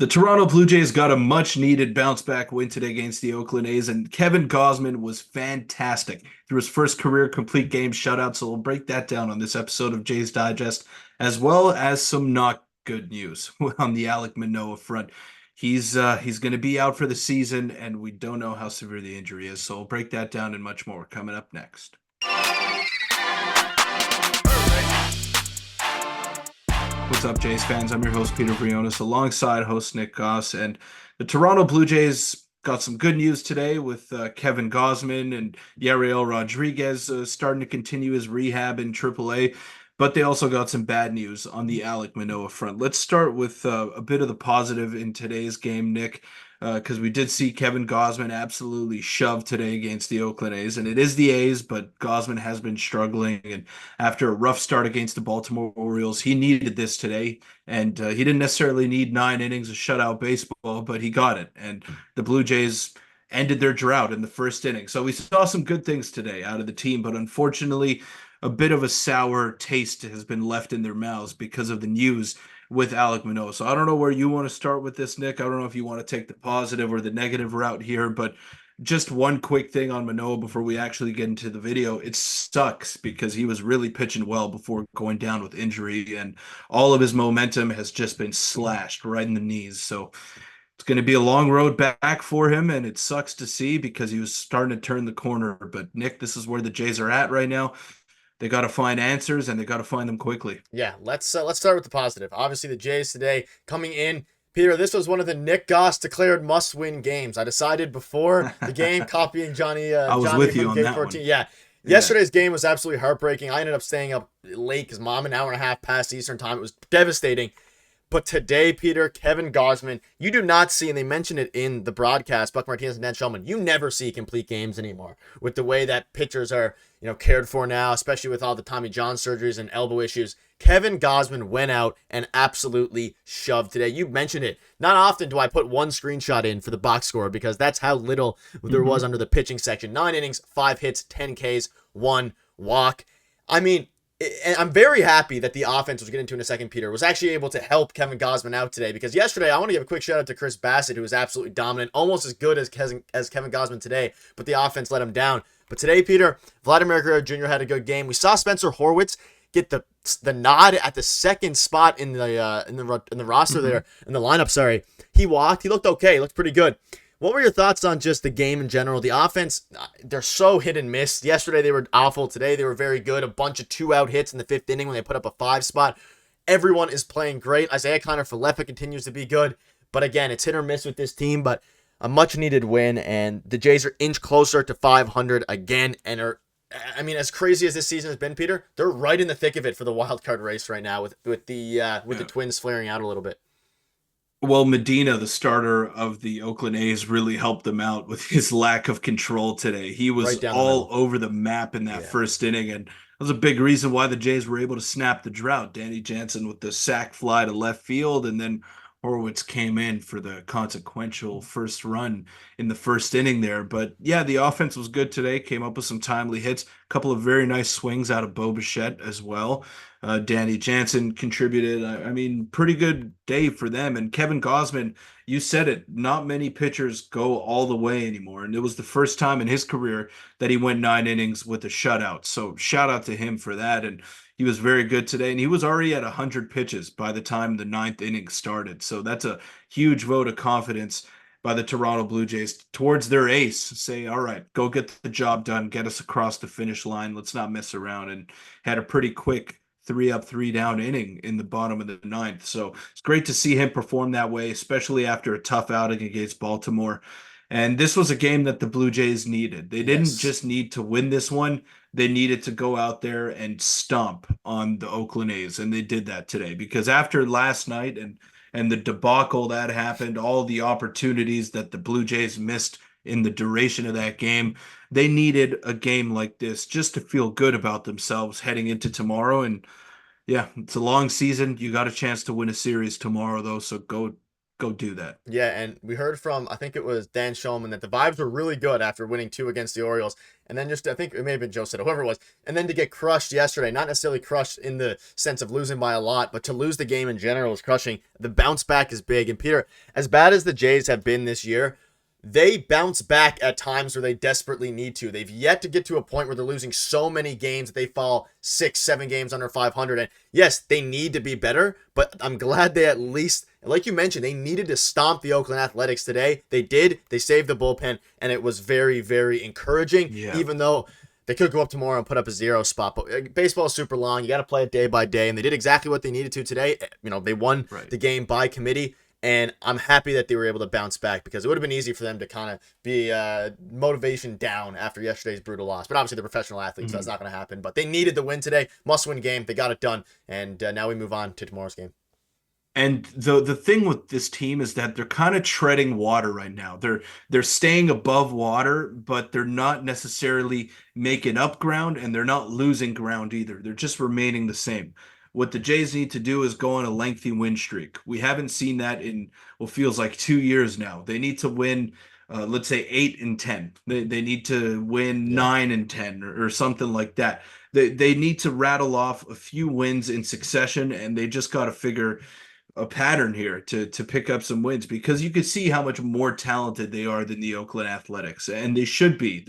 The Toronto Blue Jays got a much needed bounce back win today against the Oakland A's, and Kevin Gausman was fantastic through his first career complete game shutout. So we'll break that down on this episode of Jays Digest, as well as some not good news on the Alek Manoah front. He's going to be out for the season, and we don't know how severe the injury is. So we'll break that down and much more coming up next. What's up, Jays fans? I'm your host, Peter Vryonis, alongside host Nick Gosse. And the Toronto Blue Jays got some good news today with Kevin Gausman and Yariel Rodriguez starting to continue his rehab in AAA. But they also got some bad news on the Alek Manoah front. Let's start with a bit of the positive in today's game, Nick, because we did see Kevin Gausman absolutely shove today against the Oakland A's. And it is the A's, but Gausman has been struggling. And after a rough start against the Baltimore Orioles, he needed this today. And he didn't necessarily need 9 innings of shutout baseball, but he got it. And the Blue Jays ended their drought in the first inning. So we saw some good things today out of the team, but unfortunately, a bit of a sour taste has been left in their mouths because of the news with Alek Manoah. So I don't know where you want to start with this, Nick. I don't know if you want to take the positive or the negative route here, but just one quick thing on Manoah before we actually get into the video. It sucks because he was really pitching well before going down with injury, and all of his momentum has just been slashed right in the knees. So it's going to be a long road back for him, and it sucks to see because he was starting to turn the corner. But Nick, this is where the Jays are at right now. They got to find answers, and they got to find them quickly. Yeah, let's start with the positive. Obviously, the Jays today coming in. Peter, this was one of the Nick Gosse declared must-win games. I decided before the game, copying Johnny. I was Johnny with you from on Game that 14. one. Yeah. Yesterday's game was absolutely heartbreaking. I ended up staying up late because Mom an hour and a half past Eastern time. It was devastating. But today, Peter, Kevin Gausman, you do not see, and they mentioned it in the broadcast, Buck Martinez and Dan Shulman, you never see complete games anymore with the way that pitchers are, cared for now, especially with all the Tommy John surgeries and elbow issues. Kevin Gausman went out and absolutely shoved today. You mentioned it. Not often do I put one screenshot in for the box score because that's how little there was under the pitching section. 9 innings, 5 hits, 10 Ks, 1 walk. I mean, and I'm very happy that the offense, was getting to in a second, Peter, was actually able to help Kevin Gausman out today, because yesterday, I want to give a quick shout out to Chris Bassett, who was absolutely dominant, almost as good as Kevin Gausman today, but the offense let him down. But today, Peter, Vladimir Guerrero Jr. had a good game. We saw Spencer Horwitz get the nod at the second spot in the roster there, in the lineup, sorry. He walked. He looked okay. He looked pretty good. What were your thoughts on just the game in general? The offense, they're so hit and miss. Yesterday, they were awful. Today, they were very good. A bunch of 2-out hits in the 5th inning when they put up a 5 spot. Everyone is playing great. Isaiah Kiner-Falefa continues to be good. But again, it's hit or miss with this team. But a much-needed win, and the Jays are inch closer to 500 again. And as crazy as this season has been, Peter, they're right in the thick of it for the wild card race right now with the Twins flaring out a little bit. Well, Medina, the starter of the Oakland A's, really helped them out with his lack of control today. He was Right down all over the map in that first inning, and that was a big reason why the Jays were able to snap the drought. Danny Jansen with the sac fly to left field, and then Horwitz came in for the consequential first run in the first inning there. But yeah, the offense was good today, came up with some timely hits, a couple of very nice swings out of Bo Bichette as well. Danny Jansen contributed. I mean, pretty good day for them. And Kevin Gausman, you said it, not many pitchers go all the way anymore. And it was the first time in his career that he went 9 innings with a shutout. So shout out to him for that. And he was very good today. And he was already at 100 pitches by the time the 9th inning started. So that's a huge vote of confidence by the Toronto Blue Jays towards their ace. Say, all right, go get the job done, get us across the finish line. Let's not mess around. And had a pretty quick 3-up, 3-down inning in the bottom of the 9th. So it's great to see him perform that way, especially after a tough outing against Baltimore. And this was a game that the Blue Jays needed. They didn't just need to win this one. They needed to go out there and stomp on the Oakland A's. And they did that today, because after last night and the debacle that happened, all the opportunities that the Blue Jays missed in the duration of that game, they needed a game like this just to feel good about themselves heading into tomorrow. And yeah, it's a long season. You got a chance to win a series tomorrow, though, so go go do that. Yeah, and we heard from, I think it was Dan Shulman, that the vibes were really good after winning 2 against the Orioles. And then just, I think it may have been Joe Sito, whoever it was. And then to get crushed yesterday, not necessarily crushed in the sense of losing by a lot, but to lose the game in general is crushing. The bounce back is big. And Peter, as bad as the Jays have been this year, they bounce back at times where they desperately need to. They've yet to get to a point where they're losing so many games that they fall 6, 7 games under 500. And yes, they need to be better, but I'm glad they at least, like you mentioned, they needed to stomp the Oakland Athletics today. They did. They saved the bullpen, and it was very, very encouraging, even though they could go up tomorrow and put up a 0 spot. But baseball is super long. You got to play it day by day, and they did exactly what they needed to today. They won the game by committee. And I'm happy that they were able to bounce back, because it would have been easy for them to kind of be motivation down after yesterday's brutal loss. But obviously, they're professional athletes, so that's not going to happen. But they needed the win today. Must-win game. They got it done. And now we move on to tomorrow's game. And the thing with this team is that they're kind of treading water right now. They're staying above water, but they're not necessarily making up ground, and they're not losing ground either. They're just remaining the same. What the Jays need to do is go on a lengthy win streak. We haven't seen that in what feels like 2 years now. They need to win, let's say 8 and 10. They need to win 9 and 10 or something like that. They need to rattle off a few wins in succession, and they just got to figure a pattern here to pick up some wins, because you can see how much more talented they are than the Oakland Athletics, and they should be.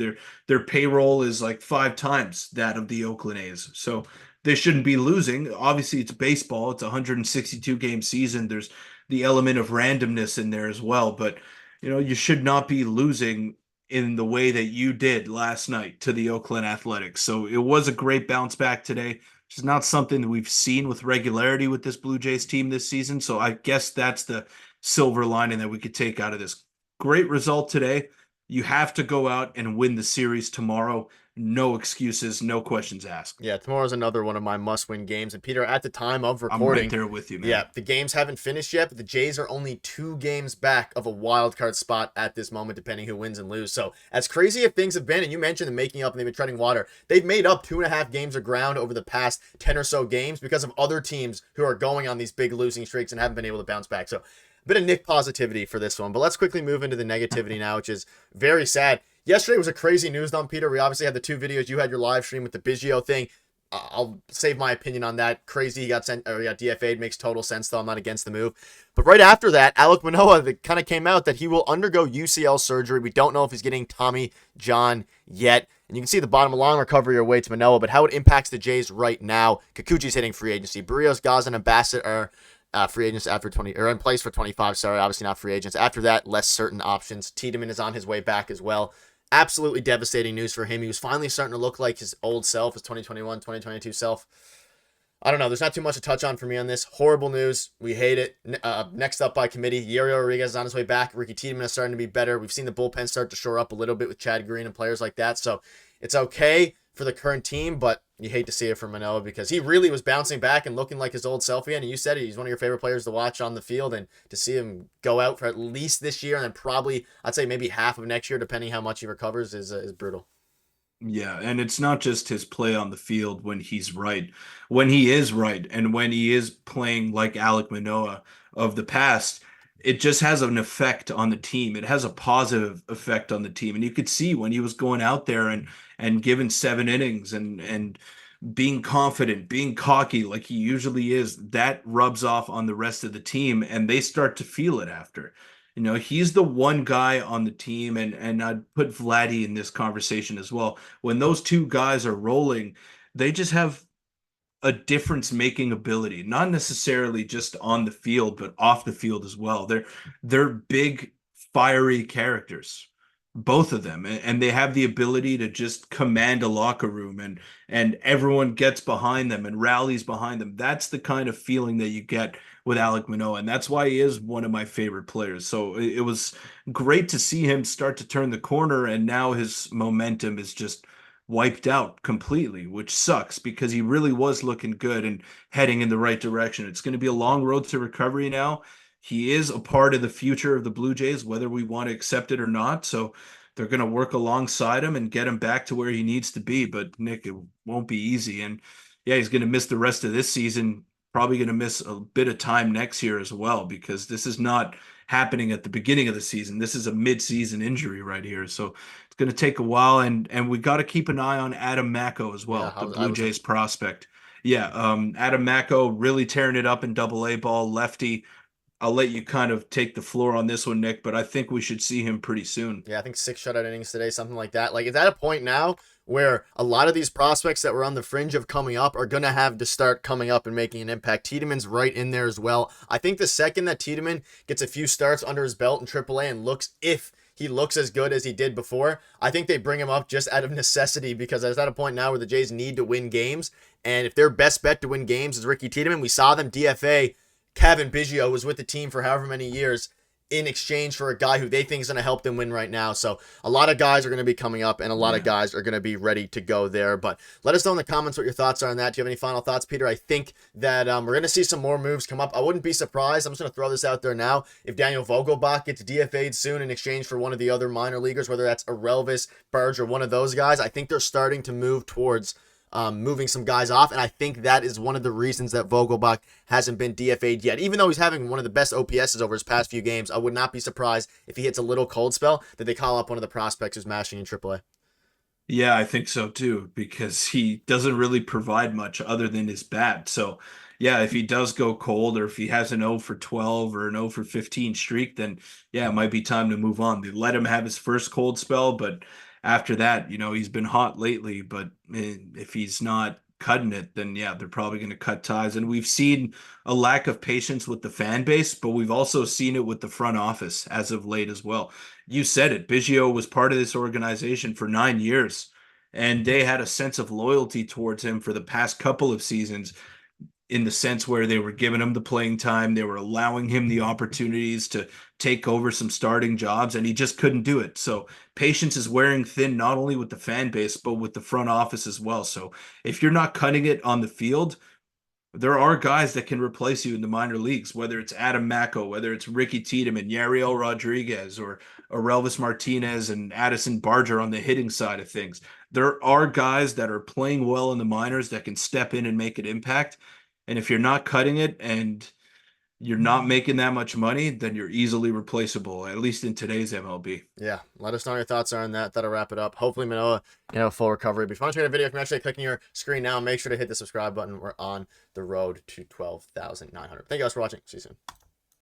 Their payroll is like 5 times that of the Oakland A's. So they shouldn't be losing. Obviously, it's baseball. It's a 162 game season. There's the element of randomness in there as well, but you should not be losing in the way that you did last night to the Oakland Athletics. So it was a great bounce back today. Which is not something that we've seen with regularity with this Blue Jays team this season. So I guess that's the silver lining that we could take out of this. Great result today. You have to go out and win the series tomorrow. No excuses, no questions asked. Yeah, tomorrow's another one of my must-win games. And Peter, at the time of recording, I'm right there with you, man. Yeah, the games haven't finished yet, but the Jays are only 2 games back of a wild card spot at this moment, depending who wins and lose. So as crazy as things have been, and you mentioned the making up and they've been treading water, they've made up 2.5 games of ground over the past 10 or so games because of other teams who are going on these big losing streaks and haven't been able to bounce back. So a bit of Nick positivity for this one. But let's quickly move into the negativity now, which is very sad. Yesterday was a crazy news dump, Peter. We obviously had the 2 videos. You had your live stream with the Biggio thing. I'll save my opinion on that. Crazy, he got DFA'd. Makes total sense, though. I'm not against the move. But right after that, Alek Manoah kind of came out that he will undergo UCL surgery. We don't know if he's getting Tommy John yet. And you can see the bottom, a long recovery awaits way to Manoah, but how it impacts the Jays right now. Kikuchi's hitting free agency. Berrios, Gosse, and Bassett are free agents after 20, or in place for 25. Sorry, obviously not free agents. After that, less certain options. Tiedemann is on his way back as well. Absolutely devastating news for him. He was finally starting to look like his old self, his 2021, 2022 self. I don't know. There's not too much to touch on for me on this. Horrible news. We hate it. Next up by committee, Yuri Rodriguez is on his way back. Ricky Tiedemann is starting to be better. We've seen the bullpen start to shore up a little bit with Chad Green and players like that. So it's okay for the current team, but you hate to see it from Manoah because he really was bouncing back and looking like his old self again. And you said it, he's one of your favorite players to watch on the field, and to see him go out for at least this year and then probably, I'd say maybe half of next year, depending how much he recovers, is brutal. Yeah, and it's not just his play on the field when he's right. When he is right and when he is playing like Alek Manoah of the past, it just has an effect on the team. It has a positive effect on the team. And you could see when he was going out there and giving 7 innings and being confident, being cocky like he usually is, that rubs off on the rest of the team and they start to feel it after. He's the one guy on the team, and I'd put Vladdy in this conversation as well. When those 2 guys are rolling, they just have a difference-making ability, not necessarily just on the field, but off the field as well. They're big, fiery characters, both of them, and they have the ability to just command a locker room, and everyone gets behind them and rallies behind them. That's the kind of feeling that you get with Alek Manoah, and that's why he is one of my favorite players. So it was great to see him start to turn the corner, and now his momentum is just wiped out completely, which sucks because he really was looking good and heading in the right direction. It's going to be a long road to recovery now. He is a part of the future of the Blue Jays, whether we want to accept it or not. So they're going to work alongside him and get him back to where he needs to be. But Nick, it won't be easy. And yeah, he's going to miss the rest of this season, probably going to miss a bit of time next year as well, because this is not happening at the beginning of the season. This is a mid-season injury right here, so it's going to take a while. And we got to keep an eye on Adam Macko as Yeah, well, the I Blue was him. Jays prospect. Yeah, Adam Macko really tearing it up in Double A ball, lefty. I'll let you kind of take the floor on this one, Nick, but I think we should see him pretty soon. Yeah, I think 6 shutout innings today, something like that. Like, it's at a point now where a lot of these prospects that were on the fringe of coming up are going to have to start coming up and making an impact. Tiedemann's right in there as well. I think the second that Tiedemann gets a few starts under his belt in AAA and if he looks as good as he did before, I think they bring him up just out of necessity, because it's at a point now where the Jays need to win games. And if their best bet to win games is Ricky Tiedemann, we saw them DFA. Kevin Biggio was with the team for however many years in exchange for a guy who they think is going to help them win right now. So a lot of guys are going to be coming up, and a lot of guys are going to be ready to go there. But let us know in the comments what your thoughts are on that. Do you have any final thoughts, Peter? I think that we're going to see some more moves come up. I wouldn't be surprised. I'm just going to throw this out there now. If Daniel Vogelbach gets DFA'd soon in exchange for one of the other minor leaguers, whether that's Arelvis, Burge, or one of those guys, I think they're starting to move towards moving some guys off, and I think that is one of the reasons that Vogelbach hasn't been DFA'd yet. Even though he's having one of the best OPSs over his past few games, I would not be surprised if he hits a little cold spell that they call up one of the prospects who's mashing in AAA. Yeah, I think so too, because he doesn't really provide much other than his bat. So, yeah, if he does go cold, or if he has an 0 for 12 or an 0 for 15 streak, then yeah, it might be time to move on. They let him have his first cold spell, but after that, he's been hot lately. But if he's not cutting it, then yeah, they're probably going to cut ties. And we've seen a lack of patience with the fan base, but we've also seen it with the front office as of late as well. You said it. Biggio was part of this organization for 9 years, and they had a sense of loyalty towards him for the past couple of seasons, in the sense where they were giving him the playing time, they were allowing him the opportunities to take over some starting jobs, and he just couldn't do it. So patience is wearing thin, not only with the fan base, but with the front office as well. So if you're not cutting it on the field, there are guys that can replace you in the minor leagues, whether it's Adam Macko, whether it's Ricky Tiedemann, Yariel Rodriguez, or Aurelvis Martinez and Addison Barger on the hitting side of things. There are guys that are playing well in the minors that can step in and make an impact. And if you're not cutting it and you're not making that much money, then you're easily replaceable, at least in today's MLB. Yeah, let us know what your thoughts are on that. That'll wrap it up. Hopefully, Manoa, full recovery. But if you want to check out a video, congratulations, clicking your screen now. Make sure to hit the subscribe button. We're on the road to 12,900. Thank you guys for watching. See you soon.